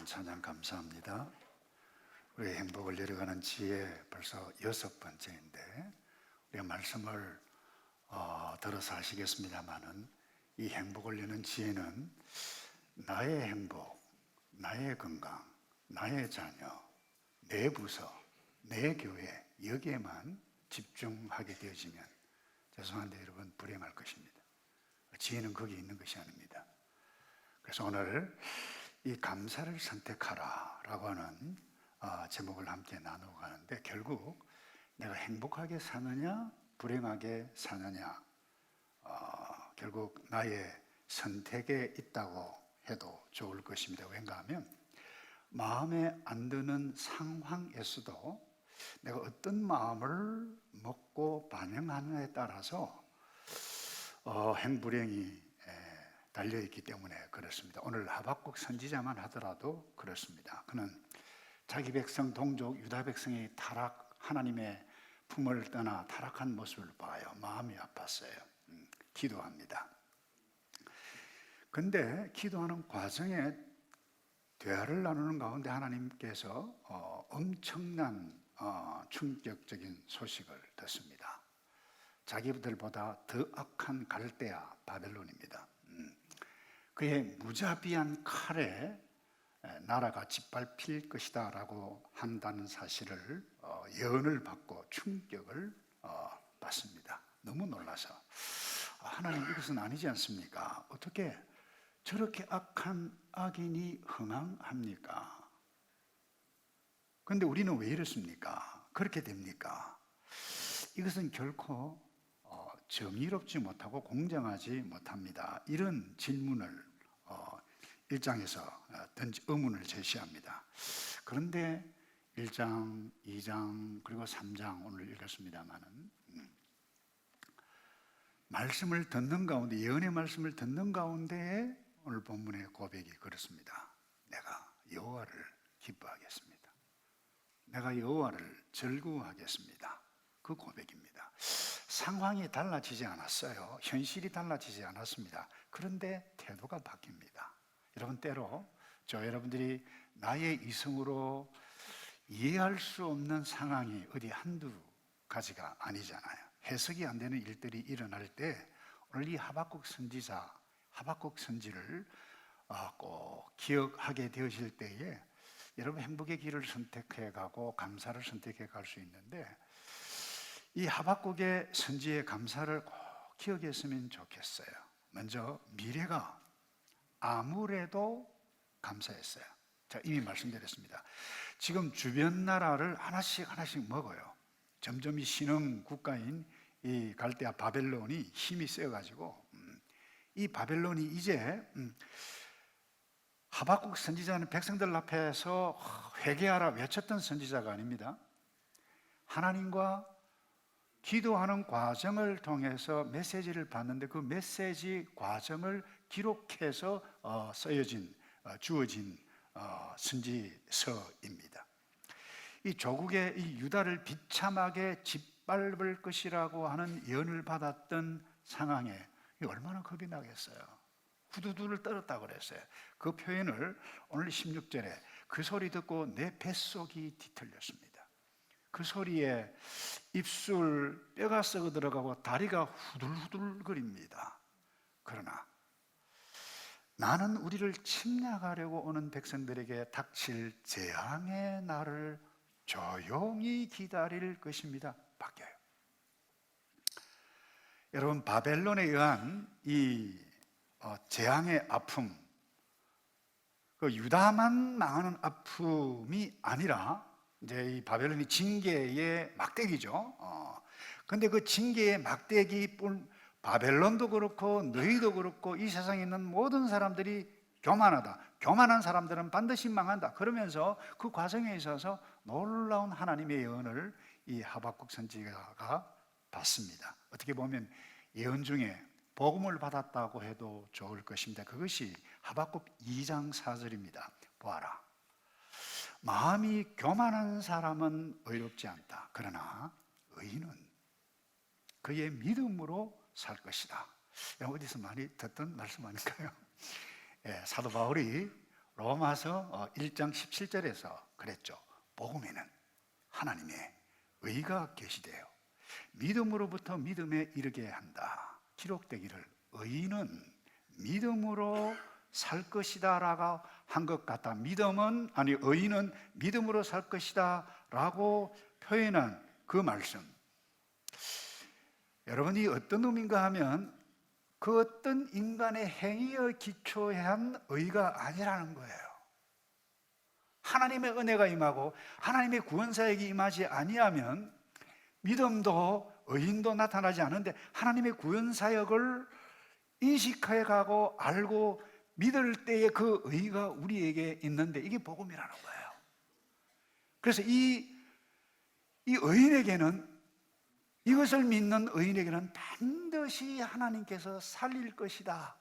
여러분 찬양 감사합니다. 우리의 행복을 이뤄가는 지혜 벌써 6번째인데 우리가 말씀을 들어서 아시겠습니다마는 이 행복을 이루는 지혜는 나의 행복, 나의 건강, 나의 자녀, 내 부서, 내 교회 여기에만 집중하게 되어지면 죄송한데 여러분 불행할 것입니다. 지혜는 거기에 있는 것이 아닙니다. 그래서 오늘 이 감사를 선택하라 라고 하는 제목을 함께 나누고 가는데 결국 내가 행복하게 사느냐 불행하게 사느냐 결국 나의 선택에 있다고 해도 좋을 것입니다. 왠가 하면 마음에 안 드는 상황에서도 내가 어떤 마음을 먹고 반응하느냐에 따라서 행불행이 달려있기 때문에 그렇습니다. 오늘 하박국 선지자만 하더라도 그렇습니다. 그는 자기 백성 동족 유다 백성이 하나님의 품을 떠나 타락한 모습을 봐요. 마음이 아팠어요. 기도합니다. 근데 기도하는 과정에 대화를 나누는 가운데 하나님께서 엄청난 충격적인 소식을 듣습니다. 자기들보다 더 악한 갈대아 바벨론입니다. 그의 무자비한 칼에 나라가 짓밟힐 것이다 라고 한다는 사실을 예언을 받고 충격을 받습니다. 너무 놀라서 하나님 이것은 아니지 않습니까? 어떻게 저렇게 악한 악인이 흥황합니까? 그런데 우리는 왜 이렇습니까? 그렇게 됩니까? 이것은 결코 정의롭지 못하고 공정하지 못합니다. 이런 질문을 1장에서 의문을 제시합니다. 그런데 1장, 2장 그리고 3장 오늘 읽었습니다마는 말씀을 듣는 가운데 예언의 말씀을 듣는 가운데 오늘 본문의 고백이 그렇습니다. 내가 여호와를 기뻐하겠습니다. 내가 여호와를 즐거워하겠습니다. 그 고백입니다. 상황이 달라지지 않았어요. 현실이 달라지지 않았습니다. 그런데 태도가 바뀝니다. 여러분 때로 여러분들이 나의 이성으로 이해할 수 없는 상황이 어디 한두 가지가 아니잖아요. 해석이 안 되는 일들이 일어날 때 오늘 이 하박국 선지를 꼭 기억하게 되어질 때에 여러분 행복의 길을 선택해 가고 감사를 선택해 갈 수 있는데 이 하박국의 선지의 감사를 꼭 기억했으면 좋겠어요. 먼저 미래가 아무래도 감사했어요. 자, 이미 말씀드렸습니다. 지금 주변 나라를 하나씩 먹어요. 점점 이 신흥 국가인 이 갈대아 바벨론이 힘이 세어가지고 이 바벨론이 이제 하박국 선지자는 백성들 앞에서 회개하라 외쳤던 선지자가 아닙니다. 하나님과 기도하는 과정을 통해서 메시지를 받는데 그 메시지 과정을 기록해서 주어진 선지서입니다. 이 조국의 이 유다를 비참하게 짓밟을 것이라고 하는 예언을 받았던 상황에 얼마나 겁이 나겠어요. 후두두를 떨었다고 그랬어요. 그 표현을 오늘 16절에 그 소리 듣고 내 뱃속이 뒤틀렸습니다. 그 소리에 입술 뼈가 썩어 들어가고 다리가 후들후들거립니다. 그러나 나는 우리를 침략하려고 오는 백성들에게 닥칠 재앙의 날을 조용히 기다릴 것입니다. 바뀌어요. 여러분 바벨론에 의한 이 재앙의 아픔, 그 유다만 망하는 아픔이 아니라 이제 이 바벨론이 징계의 막대기죠. 근데 그 징계의 막대기뿐 바벨론도 그렇고 너희도 그렇고 이 세상에 있는 모든 사람들이 교만하다. 교만한 사람들은 반드시 망한다. 그러면서 그 과정에 있어서 놀라운 하나님의 예언을 이 하박국 선지자가 받습니다. 어떻게 보면 예언 중에 복음을 받았다고 해도 좋을 것입니다. 그것이 하박국 2장 4절입니다. 보아라. 마음이 교만한 사람은 의롭지 않다. 그러나 의인은 그의 믿음으로 살 것이다. 어디서 많이 듣던 말씀 아닐까요? 사도 바울이 로마서 1장 17절에서 그랬죠. 복음에는 하나님의 의가 계시되어 믿음으로부터 믿음에 이르게 한다. 기록되기를 의인은 믿음으로 살 것이다 라고 한 것 같다. 의인은 믿음으로 살 것이다 라고 표현한 그 말씀, 여러분이 어떤 의미인가 하면 그 어떤 인간의 행위에 기초한 의가 아니라는 거예요. 하나님의 은혜가 임하고 하나님의 구원사역이 임하지 아니하면 믿음도 의인도 나타나지 않는데, 하나님의 구원사역을 인식해 가고 알고 믿을 때에 그 의가 우리에게 있는데, 이게 복음이라는 거예요. 그래서 이 의인에게는, 이것을 믿는 의인에게는 반드시 하나님께서 살릴 것이다.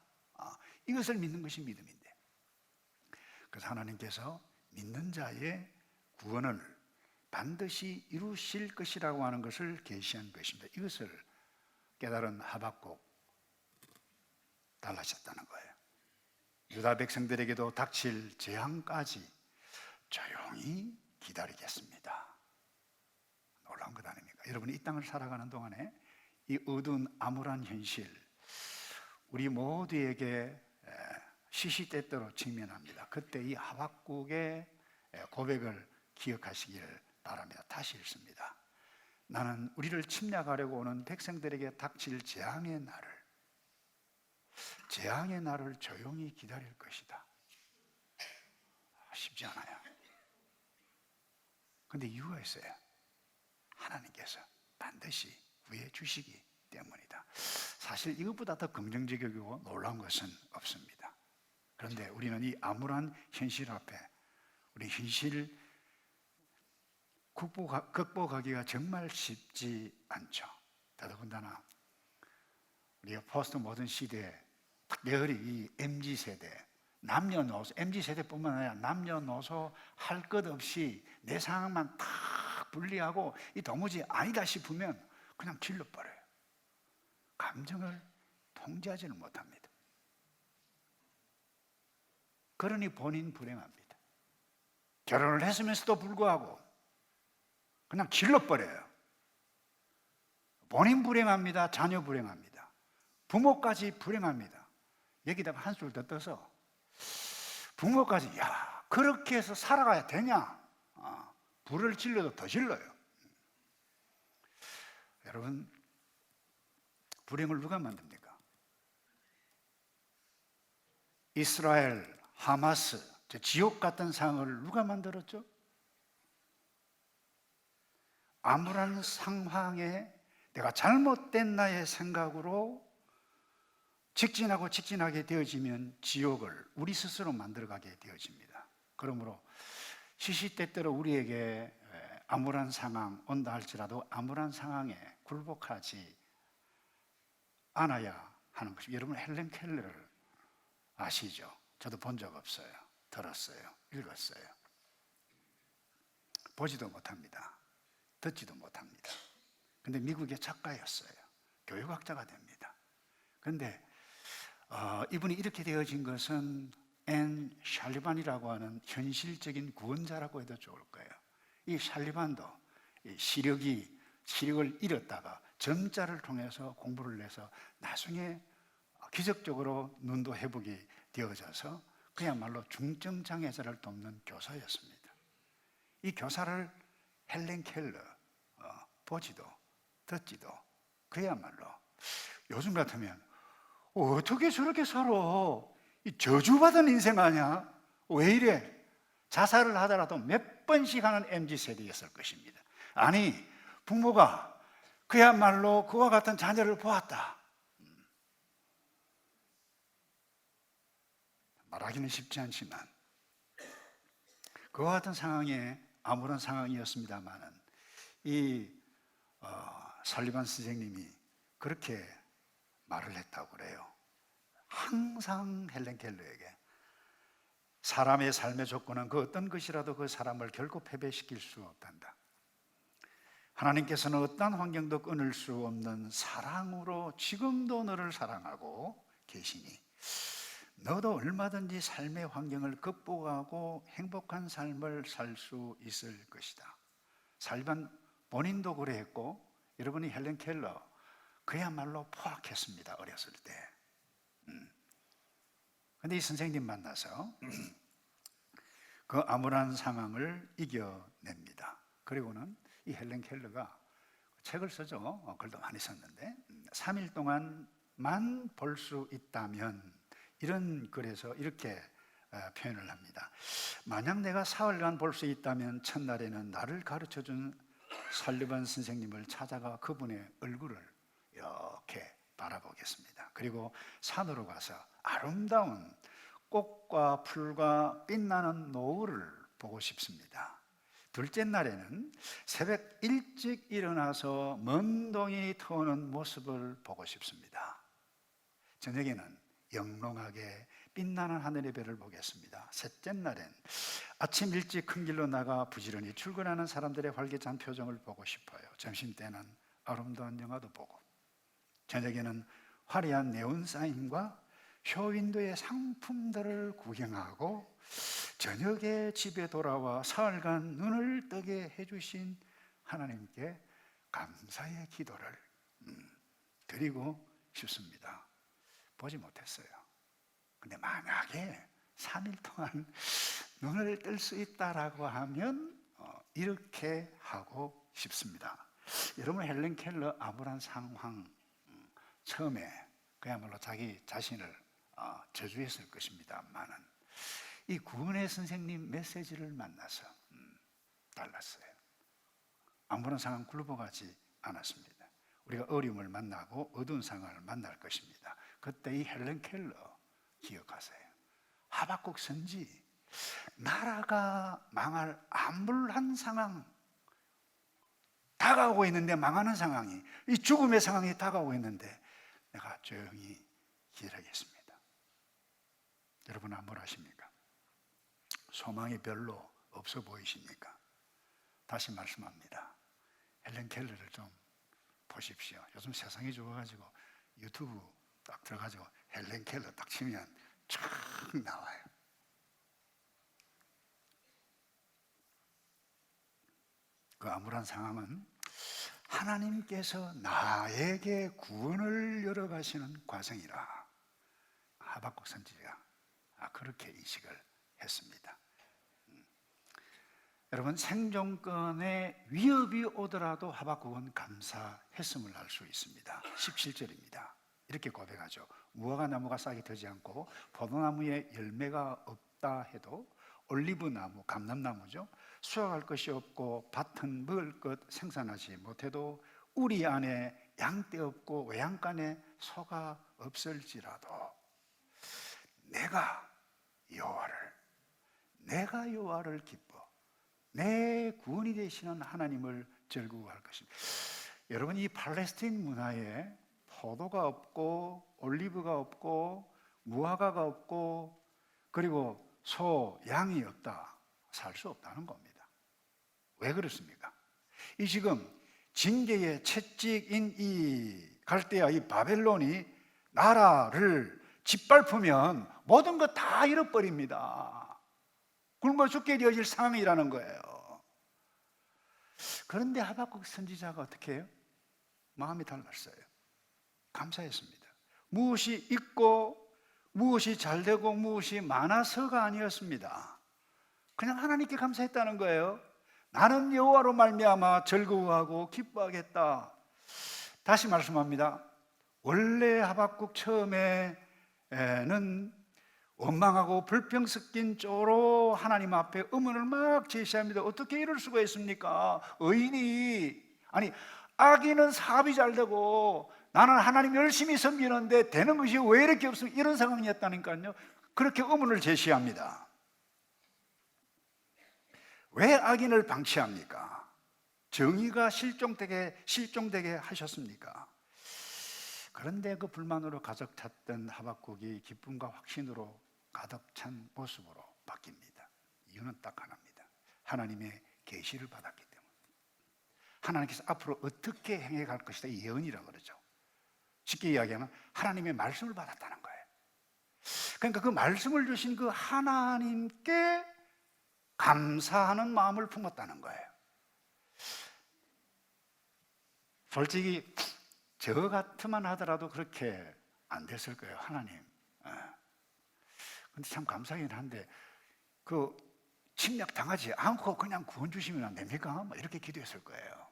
이것을 믿는 것이 믿음인데, 그래서 하나님께서 믿는 자의 구원을 반드시 이루실 것이라고 하는 것을 계시한 것입니다. 이것을 깨달은 하박국 달라졌다는 거예요. 유다 백성들에게도 닥칠 재앙까지 조용히 기다리겠습니다. 놀라운 것 아닙니까? 여러분이 이 땅을 살아가는 동안에 이 어두운 암울한 현실, 우리 모두에게 시시때때로 직면합니다. 그때 이 하박국의 고백을 기억하시길 바랍니다. 다시 읽습니다. 나는 우리를 침략하려고 오는 백성들에게 닥칠 재앙의 날을 조용히 기다릴 것이다. 쉽지 않아요. 그런데 이유가 있어요. 하나님께서 반드시 구해 주시기 때문이다. 사실 이것보다 더 긍정적이고 놀라운 것은 없습니다. 그런데 우리는 이 암울한 현실 앞에, 우리 현실 극복하기가 정말 쉽지 않죠. 더더군다나 우리가 포스트 모던 시대에 특별히 이 MZ세대, 남녀노소, MZ세대뿐만 아니라 남녀노소 할 것 없이 내 상황만 탁 분리하고 이 도무지 아니다 싶으면 그냥 질러버려요. 감정을 통제하지는 못합니다. 그러니 본인 불행합니다. 결혼을 했으면서도 불구하고 그냥 질러버려요. 본인 불행합니다. 자녀 불행합니다. 부모까지 불행합니다. 여기다가 한술 더 떠서 부모까지, 야, 그렇게 해서 살아가야 되냐? 불을 질러도 더 질러요. 여러분, 불행을 누가 만듭니까? 이스라엘, 하마스, 저 지옥 같은 상황을 누가 만들었죠? 암울한 상황에 내가 잘못된 나의 생각으로 직진하게 되어지면 지옥을 우리 스스로 만들어가게 되어집니다. 그러므로 시시때때로 우리에게 암울한 상황 온다 할지라도 암울한 상황에 굴복하지 않아야 하는 것입니다. 여러분, 헬렌 켈러를 아시죠? 저도 본 적 없어요. 들었어요. 읽었어요. 보지도 못합니다. 듣지도 못합니다. 근데 미국의 작가였어요. 교육학자가 됩니다. 그런데 이분이 이렇게 되어진 것은 앤 샬리반이라고 하는 현실적인 구원자라고 해도 좋을 거예요. 이 샬리반도 시력을 잃었다가 점자를 통해서 공부를 해서 나중에 기적적으로 눈도 회복이 되어져서 그야말로 중증장애자를 돕는 교사였습니다. 이 교사를 헬렌 켈러, 보지도 듣지도, 그야말로 요즘 같으면 어떻게 저렇게 살아? 이 저주받은 인생 아니야? 왜 이래? 자살을 하더라도 몇 번씩 하는 MZ세대였을 것입니다. 아니, 부모가 그야말로 그와 같은 자녀를 보았다. 말하기는 쉽지 않지만 그와 같은 상황에 아무런 상황이었습니다만은 이 살리반 선생님이 그렇게 말을 했다고 그래요. 항상 헬렌 켈러에게 사람의 삶의 조건은 그 어떤 것이라도 그 사람을 결코 패배시킬 수 없단다. 하나님께서는 어떠한 환경도 끊을 수 없는 사랑으로 지금도 너를 사랑하고 계시니 너도 얼마든지 삶의 환경을 극복하고 행복한 삶을 살 수 있을 것이다. 살반 본인도 그래 했고, 여러분이 헬렌 켈러 그야말로 포악했습니다. 어렸을 때. 근데 이 선생님 만나서 그 암울한 상황을 이겨냅니다. 그리고는 이 헬렌 켈러가 책을 쓰죠. 글도 많이 썼는데 3일 동안만 볼 수 있다면, 이런 글에서 이렇게 표현을 합니다. 만약 내가 사흘간 볼 수 있다면 첫날에는 나를 가르쳐준 설리번 선생님을 찾아가 그분의 얼굴을 이렇게 바라보겠습니다. 그리고 산으로 가서 아름다운 꽃과 풀과 빛나는 노을을 보고 싶습니다. 둘째 날에는 새벽 일찍 일어나서 먼 동이 트오는 모습을 보고 싶습니다. 저녁에는 영롱하게 빛나는 하늘의 별을 보겠습니다. 셋째 날엔 아침 일찍 큰 길로 나가 부지런히 출근하는 사람들의 활기찬 표정을 보고 싶어요. 점심 때는 아름다운 영화도 보고, 저녁에는 화려한 네온 사인과 쇼윈도의 상품들을 구경하고, 저녁에 집에 돌아와 사흘간 눈을 뜨게 해주신 하나님께 감사의 기도를 드리고 싶습니다. 보지 못했어요. 근데 만약에 3일 동안 눈을 뜰 수 있다라고 하면 이렇게 하고 싶습니다. 여러분, 헬렌 켈러 암울한 상황, 처음에 그야말로 자기 자신을 저주했을 것입니다만은 이 구원의 선생님 메시지를 만나서 달랐어요. 암울한 상황 굴러가지 않았습니다. 우리가 어려움을 만나고 어두운 상황을 만날 것입니다. 그때 이 헬렌 켈러 기억하세요. 하박국 선지, 나라가 망할 암울한 상황, 다가오고 있는데, 망하는 상황이, 이 죽음의 상황이 다가오고 있는데 내가 조용히 기다리겠습니다. 여러분 암울하십니까? 소망이 별로 없어 보이십니까? 다시 말씀합니다. 헬렌 켈러를 좀 보십시오. 요즘 세상이 좋아가지고 유튜브 딱 들어가지고 헬렌 켈러 딱 치면 쫙 나와요. 그 암울한 상황은 하나님께서 나에게 구원을 열어가시는 과정이라 하박국 선지자가 그렇게 인식을 했습니다. 여러분, 생존권에 위협이 오더라도 하박국은 감사했음을 알 수 있습니다. 17절입니다. 이렇게 고백하죠. 무화과 나무가 싹이 트지 않고 포도나무에 열매가 없다 해도 올리브나무, 감람나무죠, 수확할 것이 없고 밭은 먹을 것 생산하지 못해도 우리 안에 양떼 없고 외양간에 소가 없을지라도 내가 여호와를 기뻐 내 구원이 되시는 하나님을 즐거워할 것입니다. 여러분, 이 팔레스타인 문화에 포도가 없고 올리브가 없고 무화과가 없고 그리고 소, 양이 없다, 살 수 없다는 겁니다. 왜 그렇습니까? 이 지금 징계의 채찍인 이 갈대아, 이 바벨론이 나라를 짓밟으면 모든 것 다 잃어버립니다. 굶어 죽게 되어질 상황이라는 거예요. 그런데 하박국 선지자가 어떻게 해요? 마음이 달랐어요. 감사했습니다. 무엇이 있고 무엇이 잘되고 무엇이 많아서가 아니었습니다. 그냥 하나님께 감사했다는 거예요. 나는 여호와로 말미암아 즐거워하고 기뻐하겠다. 다시 말씀합니다. 원래 하박국 처음에는 원망하고 불평 섞인 쪽으로 하나님 앞에 의문을 막 제시합니다. 어떻게 이럴 수가 있습니까? 악인은 사업이 잘 되고 나는 하나님 열심히 섬기는데 되는 것이 왜 이렇게 없습니까? 이런 상황이었다니까요. 그렇게 의문을 제시합니다. 왜 악인을 방치합니까? 정의가 실종되게 하셨습니까? 그런데 그 불만으로 가득 찼던 하박국이 기쁨과 확신으로 가득 찬 모습으로 바뀝니다. 이유는 딱 하나입니다. 하나님의 계시를 받았기 때문에. 하나님께서 앞으로 어떻게 행해갈 것이다, 예언이라고 그러죠. 쉽게 이야기하면 하나님의 말씀을 받았다는 거예요. 그러니까 그 말씀을 주신 그 하나님께 감사하는 마음을 품었다는 거예요. 솔직히 저 같으면 하더라도 그렇게 안 됐을 거예요. 하나님. 근데 참 감사하긴 한데 그 침략 당하지 않고 그냥 구원 주시면 안 됩니까? 뭐 이렇게 기도했을 거예요.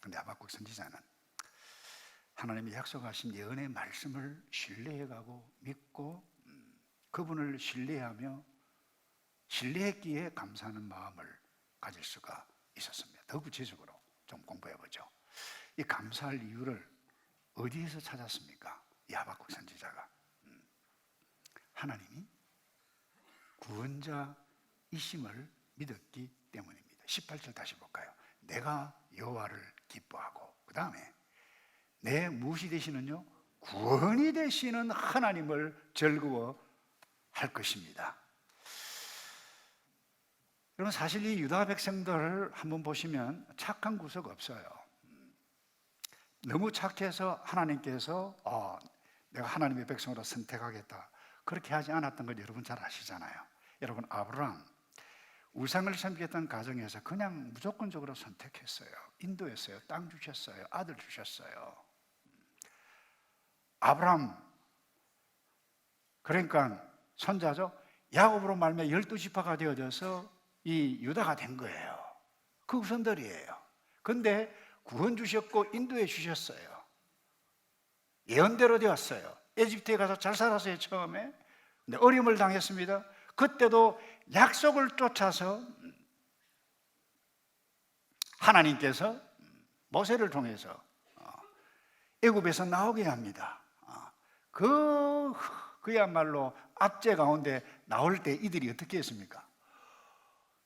근데 하박국 선지자는 하나님이 약속하신 예언의 말씀을 신뢰해가고 믿고 그분을 신뢰하며 신뢰했기에 감사하는 마음을 가질 수가 있었습니다. 더 구체적으로 좀 공부해보죠. 이 감사할 이유를 어디에서 찾았습니까? 이 하박국 선지자가 하나님이 구원자이심을 믿었기 때문입니다. 18절 다시 볼까요? 내가 여호와를 기뻐하고 그 다음에 내 무엇이 되시는요? 구원이 되시는 하나님을 즐거워할 것입니다. 여러분 사실 이 유다 백성들을 한번 보시면 착한 구석 없어요. 너무 착해서 하나님께서 내가 하나님의 백성으로 선택하겠다 그렇게 하지 않았던 걸 여러분 잘 아시잖아요. 여러분 아브라함 우상을 섬겼던 가정에서 그냥 무조건적으로 선택했어요. 인도했어요. 땅 주셨어요. 아들 주셨어요. 아브라함 그러니까 손자죠. 야곱으로 말미암아 12지파가 되어져서 이 유다가 된 거예요. 그 후손들이에요. 그런데 구원 주셨고 인도해 주셨어요. 예언대로 되었어요. 에집트에 가서 잘 살았어요. 처음에. 근데 어려움을 당했습니다. 그때도 약속을 쫓아서 하나님께서 모세를 통해서 애굽에서 나오게 합니다. 그야말로 압제 가운데 나올 때 이들이 어떻게 했습니까?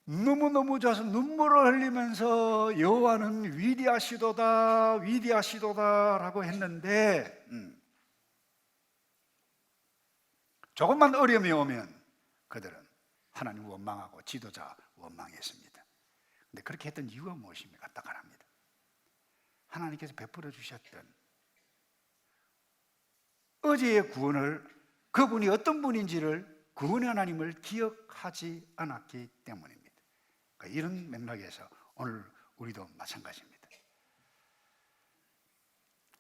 너무너무 좋아서 눈물을 흘리면서 여호와는 위대하시도다 위대하시도다라고 했는데 조금만 어려움이 오면 그들은 하나님 원망하고 지도자 원망했습니다. 근데 그렇게 했던 이유가 무엇입니까? 딱 하나입니다. 하나님께서 베풀어 주셨던 어제의 구원을 그분이 어떤 분인지를 구원의 하나님을 기억하지 않았기 때문입니다. 그러니까 이런 맥락에서 오늘 우리도 마찬가지입니다.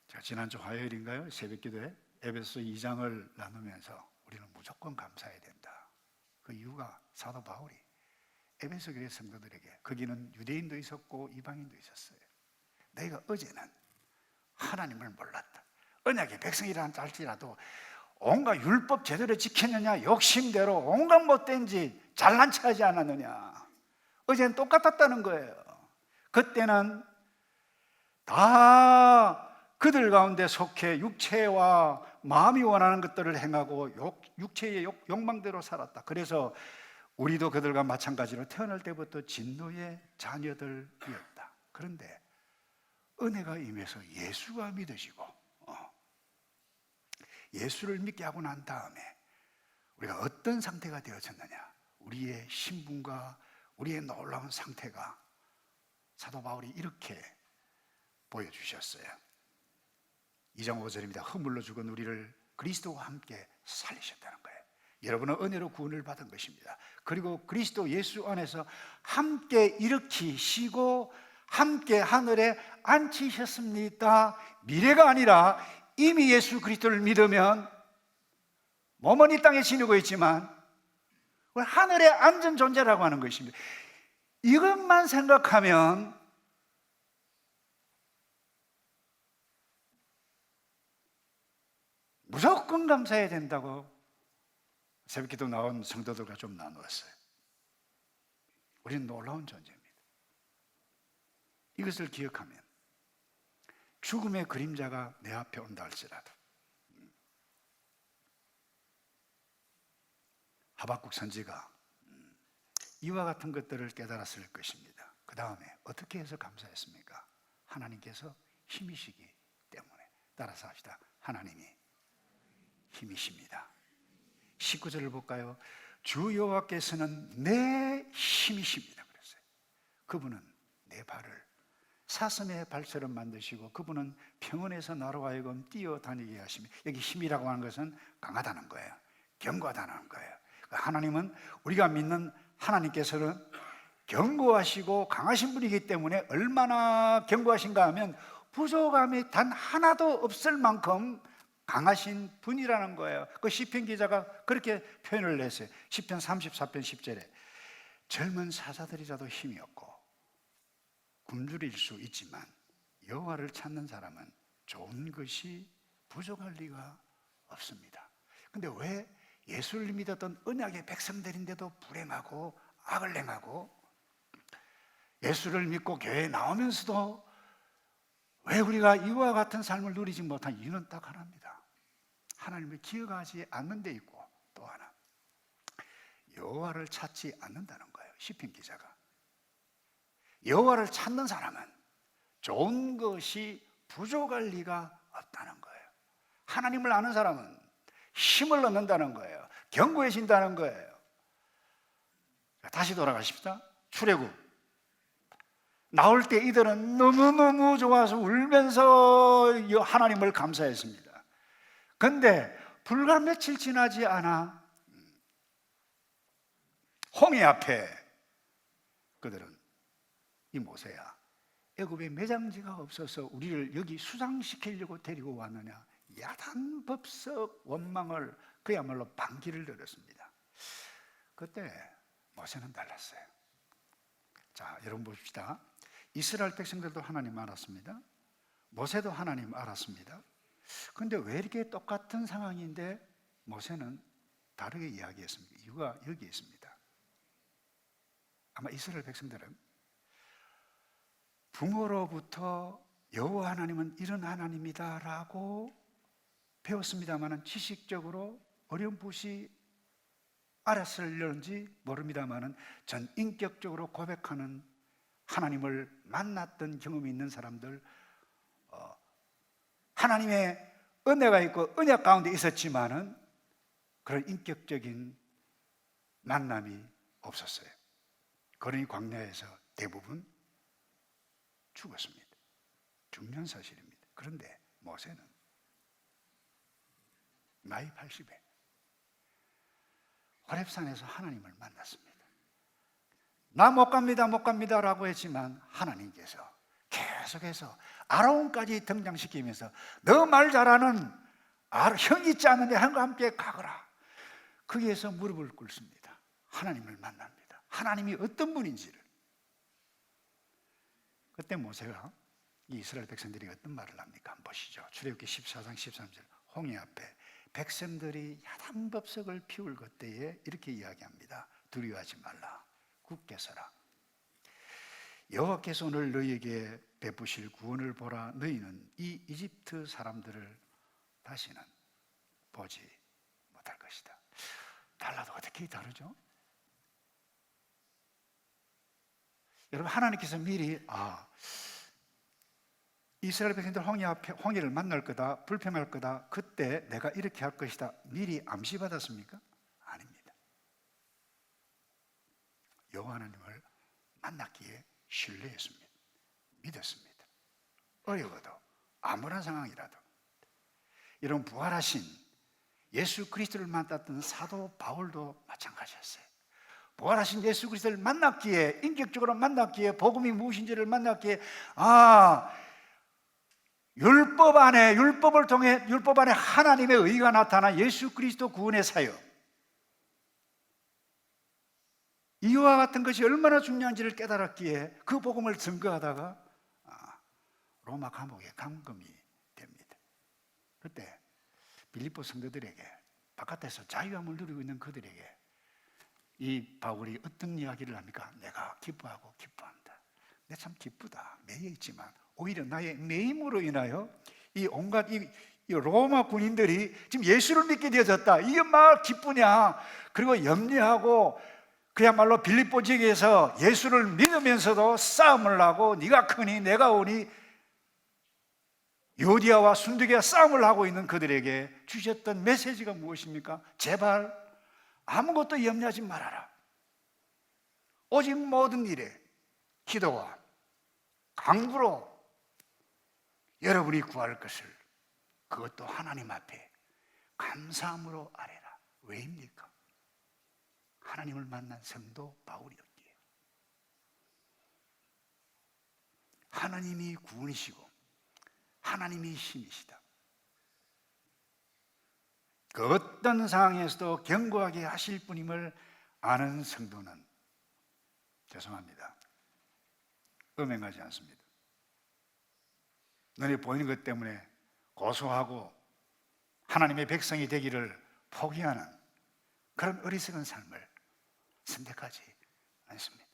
제가 지난주 화요일인가요? 새벽기도에 에베소 2장을 나누면서 우리는 무조건 감사해야 된다. 그 이유가 사도 바울이 에베소 교회 성도들에게 거기는 유대인도 있었고 이방인도 있었어요. 너희가 어제는 하나님을 몰랐다. 언약의 백성이라는 할지라도 온갖 율법 제대로 지켰느냐 욕심대로 온갖 못된 짓 잘난 체 하지 않았느냐. 어제는 똑같았다는 거예요. 그때는 다 그들 가운데 속해 육체와 마음이 원하는 것들을 행하고 육체의 욕망대로 살았다. 그래서 우리도 그들과 마찬가지로 태어날 때부터 진노의 자녀들이었다. 그런데 은혜가 임해서 예수가 믿어지고 예수를 믿게 하고 난 다음에 우리가 어떤 상태가 되어졌느냐. 우리의 신분과 우리의 놀라운 상태가 사도 바울이 이렇게 보여주셨어요. 2장 5절입니다. 허물로 죽은 우리를 그리스도와 함께 살리셨다는 거예요. 여러분은 은혜로 구원을 받은 것입니다. 그리고 그리스도 예수 안에서 함께 일으키시고 함께 하늘에 앉히셨습니다. 미래가 아니라 이미 예수 그리스도를 믿으면 몸은 이 땅에 지니고 있지만 하늘에 앉은 존재라고 하는 것입니다. 이것만 생각하면 무조건 감사해야 된다고 새벽기도 나온 성도들과 좀 나누었어요. 우리는 놀라운 존재입니다. 이것을 기억하면 죽음의 그림자가 내 앞에 온다 할지라도 하박국 선지가 이와 같은 것들을 깨달았을 것입니다. 그 다음에 어떻게 해서 감사했습니까? 하나님께서 힘이시기 때문에. 따라서 합시다. 하나님이 힘이십니다. 19절을 볼까요? 주 여호와께서는 내 힘이십니다. 그랬어요. 그분은 내 발을 사슴의 발처럼 만드시고 그분은 평온에서 나로 하여금 뛰어다니게 하시며, 여기 힘이라고 하는 것은 강하다는 거예요. 견고하다는 거예요. 하나님은, 우리가 믿는 하나님께서는 견고하시고 강하신 분이기 때문에 얼마나 견고하신가 하면 부족함이 단 하나도 없을 만큼 강하신 분이라는 거예요. 그 시편 기자가 그렇게 표현을 했어요. 시편 34편 10절에 젊은 사자들이라도 힘이 없고 굶주릴 수 있지만 여호와를 찾는 사람은 좋은 것이 부족할 리가 없습니다. 근데 왜 예수를 믿었던 언약의 백성들인데도 불행하고 악을 행하고, 예수를 믿고 교회에 나오면서도 왜 우리가 이와 같은 삶을 누리지 못한 이유는 딱 하나입니다. 하나님을 기억하지 않는 데 있고, 또 하나 여호와를 찾지 않는다는 거예요. 시편 기자가 여호와를 찾는 사람은 좋은 것이 부족할 리가 없다는 거예요. 하나님을 아는 사람은 힘을 얻는다는 거예요. 견고해진다는 거예요. 다시 돌아가십시다. 출애굽 나올 때 이들은 너무너무 좋아서 울면서 하나님을 감사했습니다. 그런데 불과 며칠 지나지 않아 홍해 앞에 그들은, 이 모세야, 애굽에 매장지가 없어서 우리를 여기 수상시키려고 데리고 왔느냐, 야단법석 원망을, 그야말로 반기를 들었습니다. 그때 모세는 달랐어요. 자, 여러분 봅시다. 이스라엘 백성들도 하나님 알았습니다. 모세도 하나님 알았습니다. 그런데 왜 이렇게 똑같은 상황인데 모세는 다르게 이야기했습니까? 이유가 여기 있습니다. 아마 이스라엘 백성들은 부모로부터 여호와 하나님은 이런 하나님이다 라고 배웠습니다마는 지식적으로 어렴풋이 알았을런지 모릅니다마는 전 인격적으로 고백하는 하나님을 만났던 경험이 있는 사람들, 하나님의 은혜가 있고 언약 가운데 있었지만은 그런 인격적인 만남이 없었어요. 그러니 광야에서 대부분 죽었습니다. 중요한 사실입니다. 그런데 모세는 나이 80에 호렙산에서 하나님을 만났습니다. 나 못 갑니다, 못 갑니다 라고 했지만 하나님께서 계속해서 아론까지 등장시키면서 너 말 잘하는 형 있지 않느냐, 형과 함께 가거라. 거기에서 무릎을 꿇습니다. 하나님을 만납니다. 하나님이 어떤 분인지를. 그때 모세가, 이 이스라엘 백성들이 어떤 말을 합니까? 한번 보시죠. 출애굽기 14장 13절, 홍해 앞에 백성들이 야단법석을 피울 그때에 이렇게 이야기합니다. 두려워하지 말라, 굳게 서라. 여호와께서 오늘 너희에게 베푸실 구원을 보라. 너희는 이 이집트 사람들을 다시는 보지 못할 것이다. 달라도 어떻게 다르죠? 여러분, 하나님께서 미리 이스라엘 백성들 홍해를 만날 거다, 불평할 거다, 그때 내가 이렇게 할 것이다 미리 암시받았습니까? 아닙니다. 여호와 하나님을 만났기에 신뢰했습니다. 믿었습니다. 어려워도, 아무런 상황이라도. 여러분, 부활하신 예수 그리스도를 만났던 사도 바울도 마찬가지였어요. 부활하신 예수 그리스도를 만났기에, 인격적으로 만났기에, 복음이 무엇인지를 만났기에, 율법 안에 하나님의 의가 나타나 예수 그리스도 구원의 사역, 이와 같은 것이 얼마나 중요한지를 깨달았기에 그 복음을 증거하다가 로마 감옥에 감금이 됩니다. 그때 빌립보 성도들에게, 바깥에서 자유함을 누리고 있는 그들에게 이 바울이 어떤 이야기를 합니까? 내가 기뻐하고 기뻐한다. 내 참 기쁘다. 매여 있지만 오히려 나의 매임으로 인하여 이 온갖 이 로마 군인들이 지금 예수를 믿게 되어졌다. 이게 막 기쁘냐? 그리고 염려하고 그야말로 빌립보 지역에서 예수를 믿으면서도 싸움을 하고, 네가 크니 내가 오니 유디아와 순두기와 싸움을 하고 있는 그들에게 주셨던 메시지가 무엇입니까? 제발 아무것도 염려하지 말아라. 오직 모든 일에 기도와 강구로 여러분이 구할 것을 그것도 하나님 앞에 감사함으로 아뢰라. 왜입니까? 하나님을 만난 성도 바울이었기에 하나님이 구원이시고 하나님이 힘이시다. 그 어떤 상황에서도 견고하게 하실 분임을 아는 성도는 죄송합니다, 음행하지 않습니다. 눈에 보이는 것 때문에 고소하고 하나님의 백성이 되기를 포기하는 그런 어리석은 삶을 선택하지 않습니다.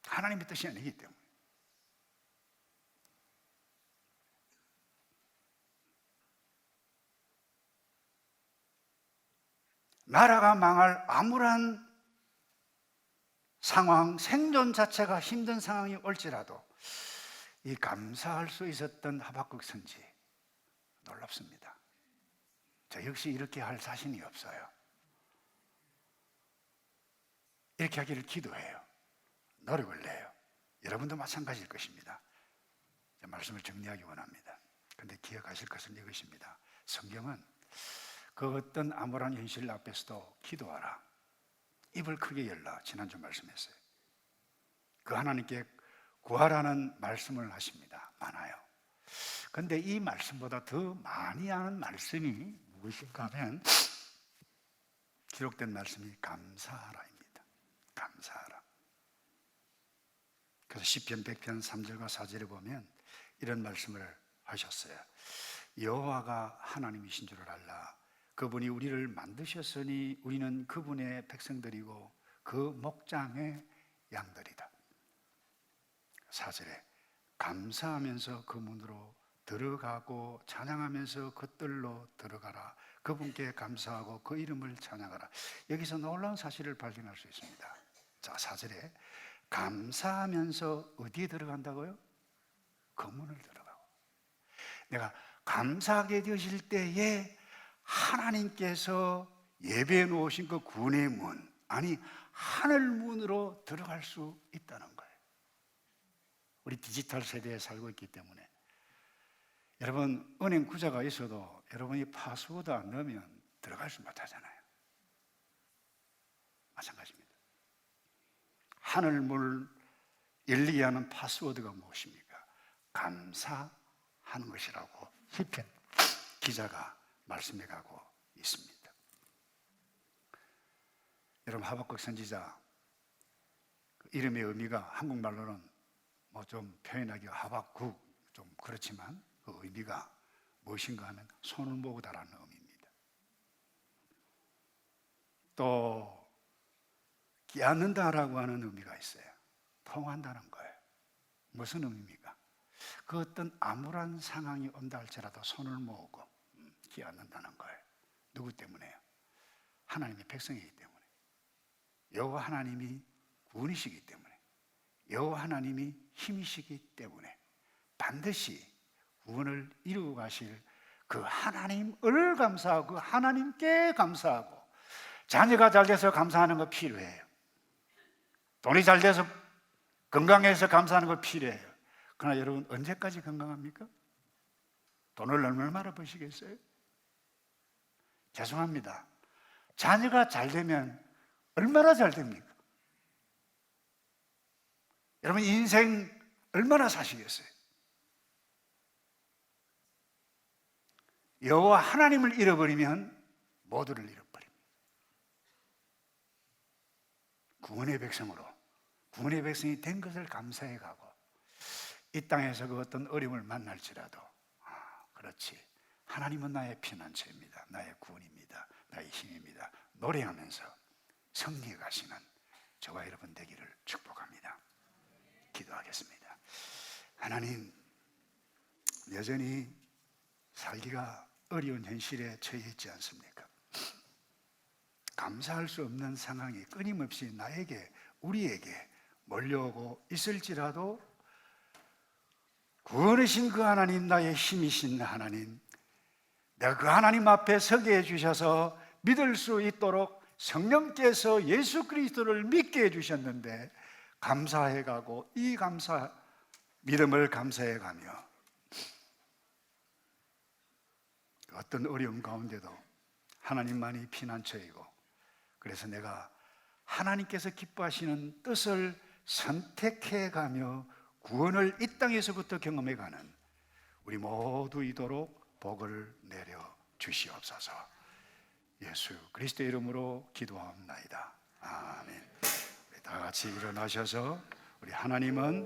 하나님의 뜻이 아니기 때문에. 나라가 망할 암울한 상황, 생존 자체가 힘든 상황이 올지라도 이 감사할 수 있었던 하박국 선지 놀랍습니다. 저 역시 이렇게 할 자신이 없어요. 이렇게 하기를 기도해요. 노력을 내요. 여러분도 마찬가지일 것입니다. 말씀을 정리하기 원합니다. 그런데 기억하실 것은 이것입니다. 성경은 그 어떤 암울한 현실 앞에서도 기도하라, 입을 크게 열라, 지난주 말씀했어요. 그 하나님께 구하라는 말씀을 하십니다. 많아요. 그런데 이 말씀보다 더 많이 하는 말씀이 무엇인가 하면 기록된 말씀이 감사하라입니다. 감사하라. 그래서 시편 100편 3절과 4절에 보면 이런 말씀을 하셨어요. 여호와가 하나님이신 줄을 알라. 그분이 우리를 만드셨으니 우리는 그분의 백성들이고 그 목장의 양들이다. 4절에 감사하면서 그 문으로 들어가고 찬양하면서 그 뜰로 들어가라. 그분께 감사하고 그 이름을 찬양하라. 여기서 놀라운 사실을 발견할 수 있습니다. 자, 4절에 감사하면서 어디에 들어간다고요? 그 문을 들어가고. 내가 감사하게 되실 때에 하나님께서 예배해 놓으신 그 구원의 문, 아니 하늘 문으로 들어갈 수 있다는 거예요. 우리 디지털 세대에 살고 있기 때문에 여러분, 은행 구자가 있어도 여러분이 파스워드 안 넣으면 들어갈 수 못하잖아요. 마찬가지입니다. 하늘 문을 열리게 하는 파스워드가 무엇입니까? 감사하는 것이라고 시편 기자가 말씀해 가고 있습니다. 여러분, 하박국 선지자 이름의 의미가 한국말로는 뭐 좀 표현하기가 하박국 좀 그렇지만 그 의미가 무엇인가 하면 손을 모으다라는 의미입니다. 또 끼얹는다라고 하는 의미가 있어요. 통한다는 거예요. 무슨 의미입니까? 그 어떤 암울한 상황이 온다 할지라도 손을 모으고 끼얹는다는 거예요. 누구 때문에요? 하나님의 백성이기 때문에. 여호와 하나님이 구원이시기 때문에, 여호와 하나님이 힘이시기 때문에 반드시 구원을 이루어 가실 그 하나님을 감사하고 그 하나님께 감사하고, 자녀가 잘 돼서 감사하는 거 필요해요. 돈이 잘 돼서 건강해서 감사하는 거 필요해요. 그러나 여러분, 언제까지 건강합니까? 돈을 얼마나 버시겠어요? 죄송합니다. 자녀가 잘 되면 얼마나 잘 됩니까? 여러분, 인생 얼마나 사시겠어요? 여호와 하나님을 잃어버리면 모두를 잃어버립니다. 구원의 백성으로, 구원의 백성이 된 것을 감사해 가고, 이 땅에서 그 어떤 어려움을 만날지라도 그렇지, 하나님은 나의 피난처입니다, 나의 구원입니다, 나의 힘입니다, 노래하면서 승리해 가시는 저와 여러분 되기를 축복합니다. 기도하겠습니다. 하나님, 여전히 살기가 어려운 현실에 처해 있지 않습니까? 감사할 수 없는 상황이 끊임없이 나에게, 우리에게 몰려오고 있을지라도 구원이신 그 하나님, 나의 힘이신 하나님, 내가 그 하나님 앞에 서게 해주셔서 믿을 수 있도록 성령께서 예수 그리스도를 믿게 해주셨는데, 감사해가고 믿음을 감사해가며 어떤 어려움 가운데도 하나님만이 피난처이고, 그래서 내가 하나님께서 기뻐하시는 뜻을 선택해가며 구원을 이 땅에서부터 경험해가는 우리 모두 이도록 복을 내려 주시옵소서. 예수 그리스도의 이름으로 기도하옵나이다. 아멘. 다 같이 일어나셔서 우리 하나님은